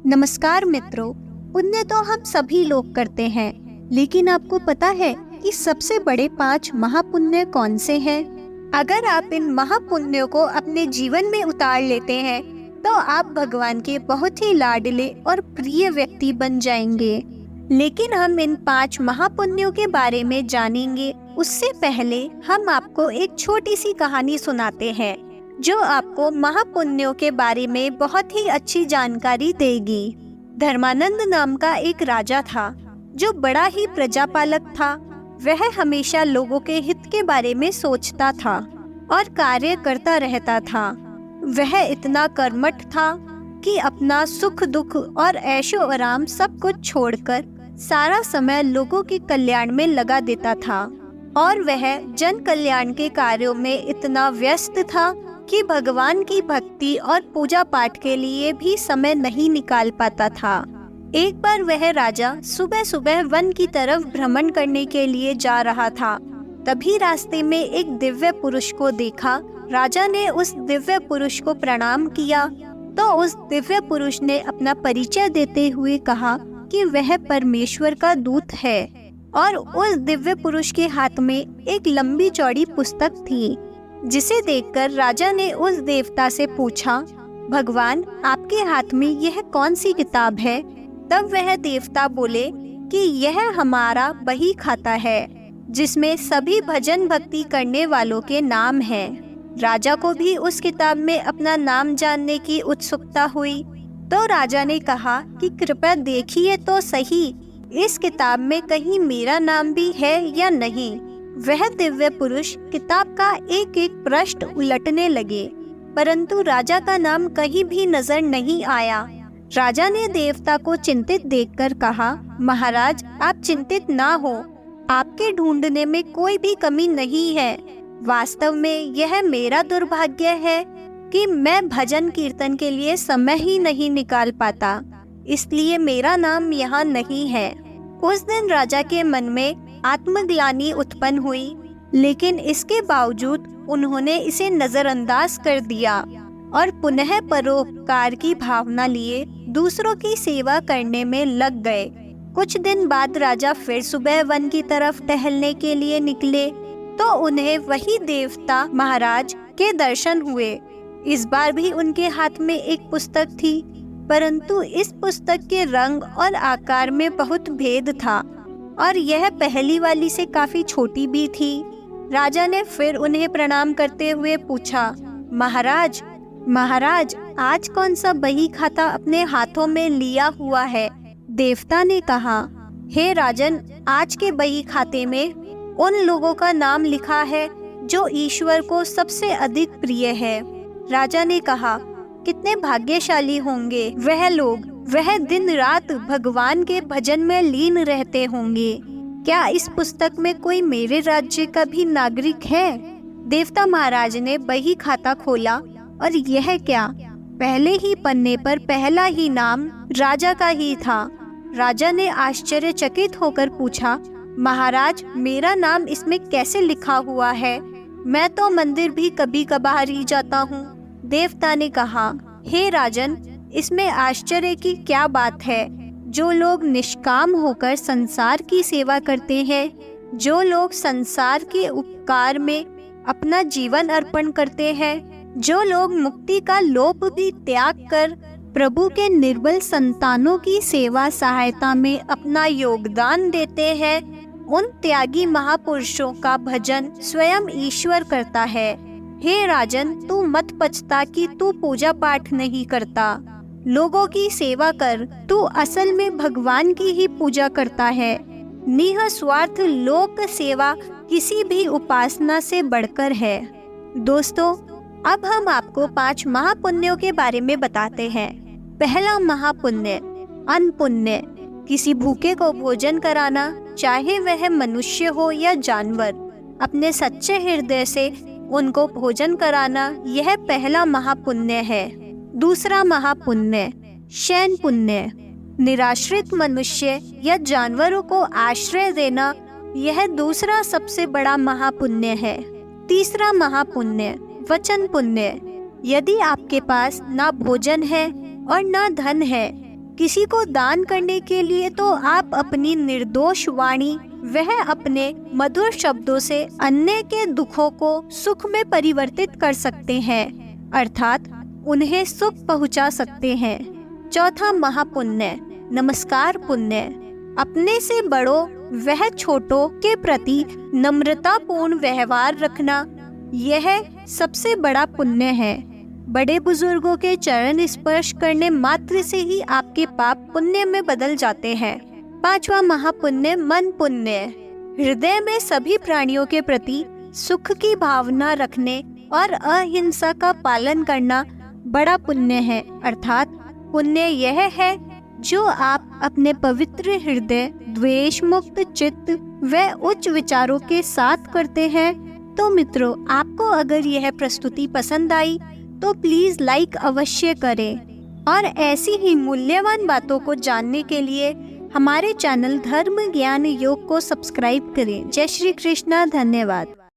नमस्कार मित्रों। पुण्य तो हम सभी लोग करते हैं, लेकिन आपको पता है कि सबसे बड़े 5 महापुण्य कौन से हैं? अगर आप इन महापुण्यों को अपने जीवन में उतार लेते हैं तो आप भगवान के बहुत ही लाडले और प्रिय व्यक्ति बन जाएंगे। लेकिन हम इन 5 महापुण्यों के बारे में जानेंगे उससे पहले हम आपको एक छोटी सी कहानी सुनाते हैं जो आपको महापुण्यों के बारे में बहुत ही अच्छी जानकारी देगी। धर्मानंद नाम का एक राजा था जो बड़ा ही प्रजापालक था। वह हमेशा लोगों के हित के बारे में सोचता था और कार्य करता रहता था। वह इतना कर्मठ था कि अपना सुख दुख और ऐशो आराम सब कुछ छोड़कर सारा समय लोगों के कल्याण में लगा देता था और वह जन कल्याण के कार्यों में इतना व्यस्त था कि भगवान की भक्ति और पूजा पाठ के लिए भी समय नहीं निकाल पाता था। एक बार वह राजा सुबह सुबह वन की तरफ भ्रमण करने के लिए जा रहा था। तभी रास्ते में एक दिव्य पुरुष को देखा। राजा ने उस दिव्य पुरुष को प्रणाम किया तो उस दिव्य पुरुष ने अपना परिचय देते हुए कहा कि वह परमेश्वर का दूत है और उस दिव्य पुरुष के हाथ में एक लंबी चौड़ी पुस्तक थी, जिसे देखकर राजा ने उस देवता से पूछा, भगवान आपके हाथ में यह कौन सी किताब है? तब वह देवता बोले कि यह हमारा बही खाता है जिसमें सभी भजन भक्ति करने वालों के नाम हैं। राजा को भी उस किताब में अपना नाम जानने की उत्सुकता हुई तो राजा ने कहा कि कृपया देखिए तो सही, इस किताब में कहीं मेरा नाम भी है या नहीं। वह दिव्य पुरुष किताब का एक एक पृष्ठ उलटने लगे, परंतु राजा का नाम कहीं भी नजर नहीं आया। राजा ने देवता को चिंतित देखकर कहा, महाराज आप चिंतित ना हो, आपके ढूंढने में कोई भी कमी नहीं है। वास्तव में यह मेरा दुर्भाग्य है कि मैं भजन कीर्तन के लिए समय ही नहीं निकाल पाता, इसलिए मेरा नाम यहाँ नहीं है। उस दिन राजा के मन में आत्मग्लानि उत्पन्न हुई, लेकिन इसके बावजूद उन्होंने इसे नजरअंदाज कर दिया और पुनः परोपकार की भावना लिए दूसरों की सेवा करने में लग गए। कुछ दिन बाद राजा फिर सुबह वन की तरफ टहलने के लिए निकले तो उन्हें वही देवता महाराज के दर्शन हुए। इस बार भी उनके हाथ में एक पुस्तक थी, परंतु इस पुस्तक के रंग और आकार में बहुत भेद था और यह पहली वाली से काफी छोटी भी थी। राजा ने फिर उन्हें प्रणाम करते हुए पूछा, महाराज महाराज आज कौन सा बही खाता अपने हाथों में लिया हुआ है? देवता ने कहा, हे राजन, आज के बही खाते में उन लोगों का नाम लिखा है जो ईश्वर को सबसे अधिक प्रिय है। राजा ने कहा, कितने भाग्यशाली होंगे वह लोग, वह दिन रात भगवान के भजन में लीन रहते होंगे। क्या इस पुस्तक में कोई मेरे राज्य का भी नागरिक है? देवता महाराज ने बही खाता खोला और यह क्या, पहले ही पन्ने पर पहला ही नाम राजा का ही था। राजा ने आश्चर्यचकित होकर पूछा, महाराज मेरा नाम इसमें कैसे लिखा हुआ है? मैं तो मंदिर भी कभी कभार ही जाता हूँ। देवता ने कहा, हे राजन, इसमें आश्चर्य की क्या बात है? जो लोग निष्काम होकर संसार की सेवा करते हैं, जो लोग संसार के उपकार में अपना जीवन अर्पण करते हैं, जो लोग मुक्ति का लोभ भी त्याग कर प्रभु के निर्बल संतानों की सेवा सहायता में अपना योगदान देते हैं, उन त्यागी महापुरुषों का भजन स्वयं ईश्वर करता है। हे राजन, तू मत पछता कि तू पूजा पाठ नहीं करता, लोगों की सेवा कर, तू असल में भगवान की ही पूजा करता है। निःस्वार्थ लोक सेवा किसी भी उपासना से बढ़कर है। दोस्तों, अब हम आपको 5 महापुण्यों के बारे में बताते हैं। पहला महापुण्य अन्न पुण्य, किसी भूखे को भोजन कराना, चाहे वह मनुष्य हो या जानवर, अपने सच्चे हृदय से उनको भोजन कराना, यह पहला महापुण्य है। दूसरा महापुण्य शयन पुण्य, निराश्रित मनुष्य या जानवरों को आश्रय देना, यह दूसरा सबसे बड़ा महापुण्य है। तीसरा महापुण्य वचन पुण्य, यदि आपके पास ना भोजन है और ना धन है, किसी को दान करने के लिए तो आप अपनी निर्दोष वाणी वह अपने मधुर शब्दों से अन्य के दुखों को सुख में परिवर्तित कर सकते हैं, अर्थात उन्हें सुख पहुंचा सकते हैं। चौथा महापुण्य नमस्कार पुण्य। अपने से बड़ों वह छोटों के प्रति नम्रतापूर्ण व्यवहार रखना, यह सबसे बड़ा पुण्य है। बड़े बुजुर्गों के चरण स्पर्श करने मात्र से ही आपके पाप पुण्य में बदल जाते हैं। पांचवा महापुण्य मन पुण्य। हृदय में सभी प्राणियों के प्रति सुख की भावना रखने और अहिंसा का पालन करना बड़ा पुण्य है, अर्थात पुण्य यह है जो आप अपने पवित्र हृदय, द्वेष मुक्त चित्त व उच्च विचारों के साथ करते हैं। तो मित्रों, आपको अगर यह प्रस्तुति पसंद आई तो प्लीज लाइक अवश्य करें और ऐसी ही मूल्यवान बातों को जानने के लिए हमारे चैनल धर्म ज्ञान योग को सब्सक्राइब करें। जय श्री कृष्णा। धन्यवाद।